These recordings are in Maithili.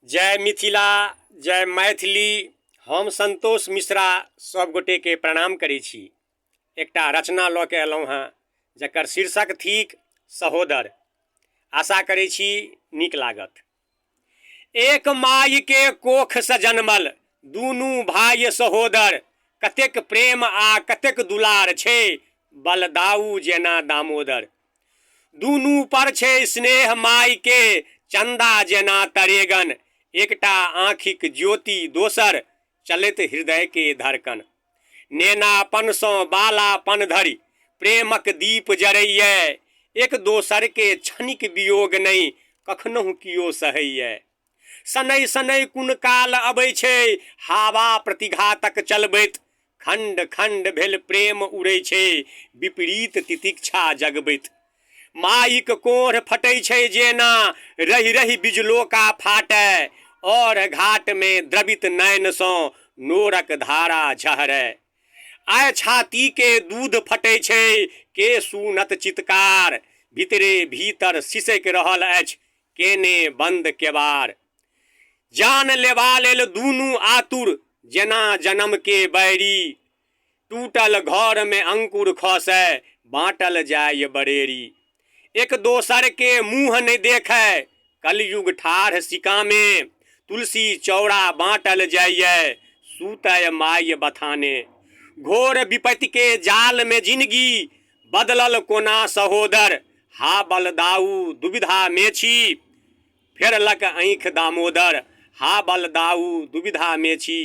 जय मिथिला, जय मैथिली। हम संतोष मिश्रा सब गोटे के प्रणाम करै छी। एकटा रचना लऽ के एलहुँ हँ जकर शीर्षक थिक सहोदर। आशा करै छी नीक लागत। एक माय के कोख से जन्मल दुनू भाई सहोदर, कतेक प्रेम आ कतेक दुलार छै बलदाऊ जेना दामोदर। दुनू पर छै स्नेह माय के चंदा जेना तरेगन, एकटा आँखिक ज्योति दोसर चलैत हृदय के धड़कन। नेनापन सँ बालापन धरि प्रेमक दीप जरैये, एक दोसर के क्षणिक वियोग नहीं कखनहु कियो सहैये। सनै सनै कुन काल अबै छै हावा प्रतिघातक चलबैत, खंड खंड भेल प्रेम उड़ै छै विपरीत तितिक्षा जगबैत। माइक कोढ़ फटै छै जेना रहि रहि बिजलोका फाटै, और घाट में द्रवित नयन सँ नोरक धारा झहरै। आय छाती के दूध फटै छै के सुनत चित्कार, भीतरे भीतर सिसक रहल अछि केने बंद केवार। जान लेवा लेल दुनू आतुर जेना जन्म के बैरी, टूटल घर में अंकुर खसै बाँटल जाय बरेरी। एक दोसर के मुँह नहीं देखै कलयुग ठाढ़ सिका में, तुलसी चौड़ा बाँटल जाइए सूतय माय बथाने। घोर विपत्ति के जाल में जिंदगी बदलल कोना सहोदर, हा बलदाऊ दुविधा में छी फेरलक आँखि दामोदर। हा बलदाऊ दुविधा में छी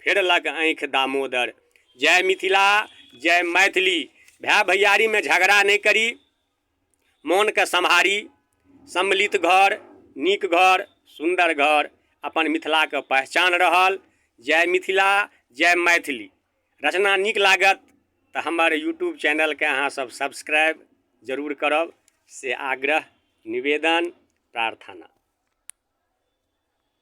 फेरलक आँखि दामोदर। जय मिथिला, जय मैथिली। भाई भैयारी में झगड़ा नहीं करी, मन के सम्हारी। सम्मिलित घर, नीक घर, सुंदर घर अपन मिथिला के पहचान रहल। जय मिथिला, जय मैथिली। रचना नीक लागत तो हमारे यूट्यूब चैनल के अहाँ सब सब्सक्राइब जरूर करब से आग्रह, निवेदन, प्रार्थना।